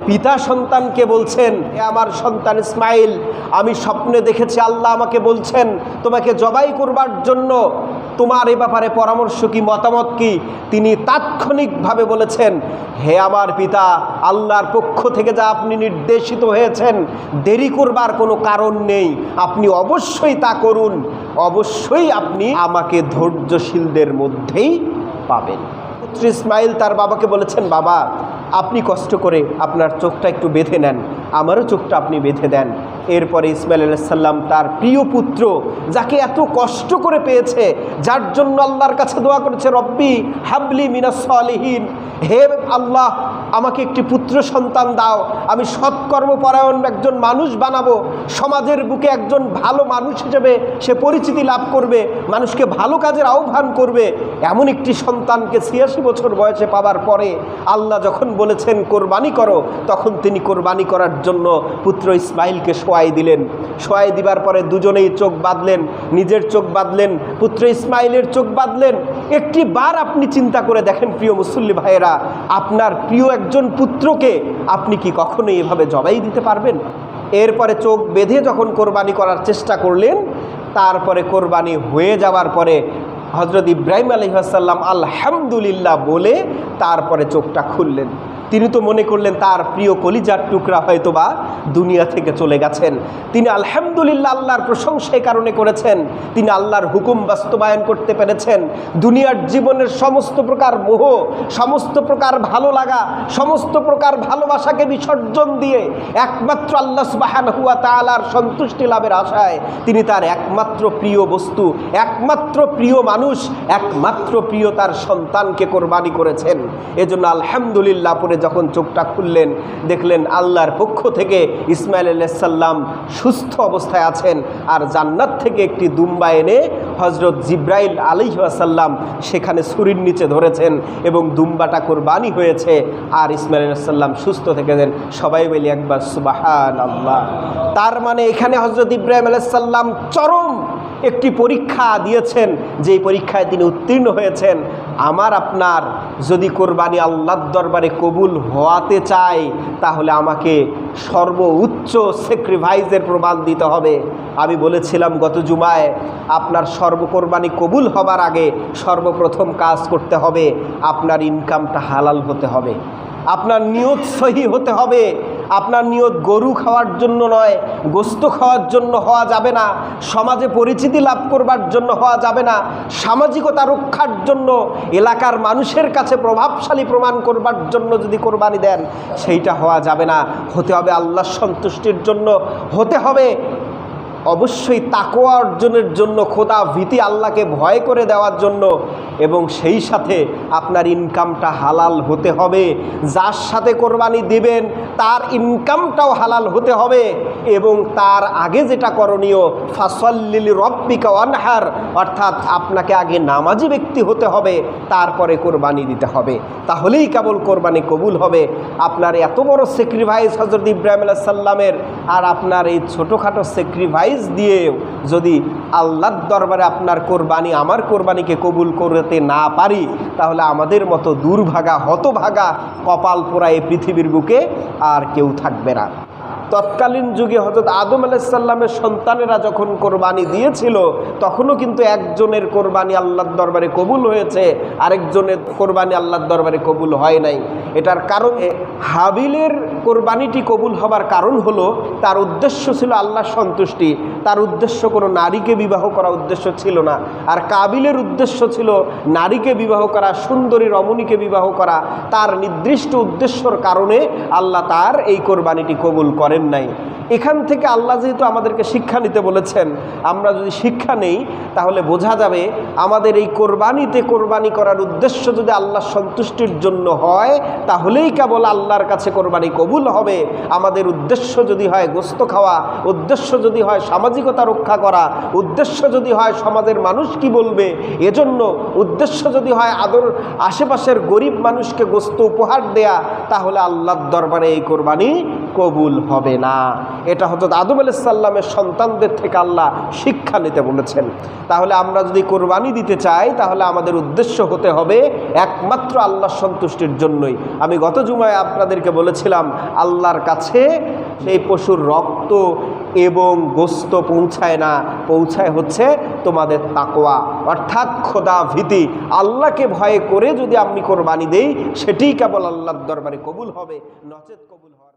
পিতা সন্তানকে বলছেন, এ আমার সন্তান ইসমাইল, আমি স্বপ্নে দেখেছি আল্লাহ আমাকে বলছেন তোমাকে জবাই করবার জন্য, তোমার এ ব্যাপারে পরামর্শ কি, মতামত কি? তিনি তাৎক্ষণিকভাবে বলেছেন, হে আমার পিতা, আল্লাহর পক্ষ থেকে যা আপনি নির্দেশিত হয়েছেন, দেরি করবার কোনো কারণ নেই, আপনি অবশ্যই তা করুন, অবশ্যই আপনি আমাকে ধৈর্যশীলদের মধ্যেই পাবেন। পুত্র ইসমাইল তার বাবাকে বলেছেন, বাবা আপনি কষ্ট করে আপনার চোখটা একটু বেঁধে নেন, আমারও চোখটা আপনি বেঁধে দেন। এরপরে ইসমাইল আলাইহিস সালাম তার প্রিয় পুত্র, যাকে এত কষ্ট করে পেয়েছে, যার জন্য আল্লাহর কাছে দোয়া করেছে, রব্বি হাবলি মিনাস সালিহিন, হে আল্লাহ আমাকে একটি পুত্র সন্তান দাও, আমি সৎকর্মপরায়ণ একজন মানুষ বানাবো, সমাজের বুকে একজন ভালো মানুষ হিসেবে সে পরিচিতি লাভ করবে, মানুষকে ভালো কাজের আহ্বান করবে। এমন একটি সন্তানকে 86 বছর বয়সে পাবার পরে আল্লাহ যখন বলেছেন কোরবানি করো, তখন তিনি কোরবানি করার জন্য পুত্র ইসমাইলকে শোয়াই দিলেন। শোয়াই দিবার পরে দুজনেই চোখ বাঁধলেন, নিজের চোখ বাঁধলেন, পুত্র ইসমাইলের চোখ বাঁধলেন। একটি বার আপনি চিন্তা করে দেখেন প্রিয় মুসল্লি ভাইয়েরা, আপনার প্রিয় একজন পুত্রকে আপনি কি কখনোই এভাবে জবাই দিতে পারবেন? এরপরে চোখ বেঁধে যখন কোরবানি করার চেষ্টা করলেন, তারপরে কোরবানি হয়ে যাওয়ার পরে হজরত ইব্রাহিম আলাইহিস সালাম আলহামদুলিল্লাহ বলে তারপরে চোখটা খুললেন। তিনি তো মনে করলেন তার প্রিয় কলিজার টুকরা হয়তোবা দুনিয়া থেকে চলে গেছেন। তিনি আলহামদুলিল্লাহ আল্লাহর প্রশংসা এই কারণে করেছেন, তিনি আল্লাহর হুকুম বাস্তবায়ন করতে পেরেছেন। দুনিয়ার জীবনের সমস্ত প্রকার মোহ, সমস্ত প্রকার ভালো লাগা, সমস্ত প্রকার ভালোবাসাকে বিসর্জন দিয়ে একমাত্র আল্লাহ সুবহানাহু ওয়া তাআলার সন্তুষ্টি লাভের আশায় তিনি তার একমাত্র প্রিয় বস্তু, একমাত্র প্রিয় মানুষ, একমাত্র প্রিয় তার সন্তানকে কোরবানি করেছেন। এজন্য আলহামদুলিল্লাহ পরে যখন চোখটা খুললেন, দেখলেন আল্লাহর পক্ষ থেকে ইসমাইল আলাইহিস সালাম সুস্থ অবস্থায় আছেন, আর জান্নাত থেকে একটি দুম্বা এনে হজরত জিব্রাইল আলাইহিস সালাম সেখানে ছুরির নিচে ধরেছেন এবং দুম্বাটা কোরবানি হয়েছে, আর ইসমাইল আলাইহিস সালাম সুস্থ থেকেছেন। সবাই বলি একবার সুবহানাল্লাহ। তার মানে এখানে হজরত ইব্রাহিম আলাইহিস সালাম চরম একটি পরীক্ষা দিয়েছেন, যেই পরীক্ষায় তিনি উত্তীর্ণ হয়েছেন। আমার আপনার যদি কোরবানি আল্লাহর দরবারে কবুল হওয়াতে চায়, তাহলে আমাকে সর্বোচ্চ স্যাক্রিফাইসের প্রমাণ দিতে হবে। আমি বলেছিলাম গত জুমায়, আপনার কোরবানি কবুল হবার আগে সর্বপ্রথম কাজ করতে হবে, আপনার ইনকামটা হালাল হতে হবে, আপনার নিয়ত সহি হতে হবে। আপনার নিয়ত গরু খাওয়ার জন্য নয়, গোস্ত খাওয়ার জন্য হওয়া যাবে না, সমাজে পরিচিতি লাভ করবার জন্য হওয়া যাবে না, সামাজিকতা রক্ষার জন্য, এলাকার মানুষের কাছে প্রভাবশালী প্রমাণ করবার জন্য যদি কোরবানি দেন, সেইটা হওয়া যাবে না। হতে হবে আল্লাহর সন্তুষ্টির জন্য, হতে হবে অবশ্যই তাকওয়া অর্জনের জন্য, খোদা ভীতি, আল্লাহকে ভয় করে দেওয়ার জন্য, এবং সেই সাথে আপনার ইনকামটা হালাল হতে হবে। যার সাথে কোরবানি দিবেন তার ইনকামটাও হালাল হতে হবে। এবং তার আগে যেটা করণীয়, ফাসল্লি লিরব্বিকা ওয়ানহার, অর্থাৎ আপনাকে আগে নামাজি ব্যক্তি হতে হবে, তারপরে কোরবানি দিতে হবে, তাহলেই কেবল কোরবানি কবুল হবে। আপনার এত বড় স্যাক্রিফাইস হযরত ইব্রাহিম আলাইহিস সালামের, আর আপনার এই ছোটোখাটো স্যাক্রিফাইস দিয়েও যদি আল্লাহর দরবারে আপনার কোরবানি, আমার কোরবানিকে কবুল করতে না পারি, তাহলে আমাদের মতো দুর্ভাগা, হতভাগা, কপাল পোড়া এই পৃথিবীর বুকে আর কেউ থাকবে না। তৎকালীন যুগে হযরত আদম আলাইহিস সালামের সন্তানেরা যখন কোরবানি দিয়েছিল, তখনও কিন্তু একজনের কোরবানি আল্লাহর দরবারে কবুল হয়েছে, আরেকজনের কোরবানি আল্লাহর দরবারে কবুল হয় নাই। এটার কারণ, হাবিলের কোরবানিটি কবুল হবার কারণ হলো তার উদ্দেশ্য ছিল আল্লাহর সন্তুষ্টি, তার উদ্দেশ্য কোনো নারীকে বিবাহ করা উদ্দেশ্য ছিল না। আর কাবিলের উদ্দেশ্য ছিল নারীকে বিবাহ করা, সুন্দরী রমণীকে বিবাহ করা। তার নির্দিষ্ট উদ্দেশ্যর কারণে আল্লাহ তার এই কোরবানিটি কবুল করেন নাই। এখান থেকে আল্লাহ যেহেতু আমাদেরকে শিক্ষা নিতে বলেছেন, আমরা যদি শিক্ষা নেই তাহলে বোঝা যাবে আমাদের এই কোরবানিতে কোরবানি করার উদ্দেশ্য যদি আল্লাহর সন্তুষ্টির জন্য হয়, তাহলেই কেবল আল্লাহর কাছে কোরবানি কবুল হবে। আমাদের উদ্দেশ্য যদি হয় গোস্ত খাওয়া, উদ্দেশ্য যদি হয় সামাজিকতা রক্ষা করা, উদ্দেশ্য যদি হয় সমাজের মানুষ কি বলবে, এজন্য উদ্দেশ্য যদি হয় আশেপাশের গরিব মানুষকে গোস্ত উপহার দেয়া, তাহলে আল্লাহর দরবারে এই কোরবানি কবুল হবে না। এটা হযরত আদম আলাইহিস সালামের সন্তানদের থেকে আল্লাহ শিক্ষা নিতে বলেছেন। তাহলে আমরা যদি কোরবানি দিতে চাই তাহলে আমাদের উদ্দেশ্য হতে হবে একমাত্র আল্লাহর সন্তুষ্টির জন্যই। আমি গত জুমায় আপনাদেরকে বলেছিলাম আল্লাহর কাছে সেই পশুর রক্ত এবং গোস্ত পৌঁছায় না, পৌঁছায় হচ্ছে তোমাদের তাকওয়া, অর্থাৎ খোদা ভীতি। আল্লাহকে ভয় করে যদি আমি কোরবানি দেই সেটিই কেবল আল্লাহর দরবারে কবুল হবে, নচেত কবুল হয়।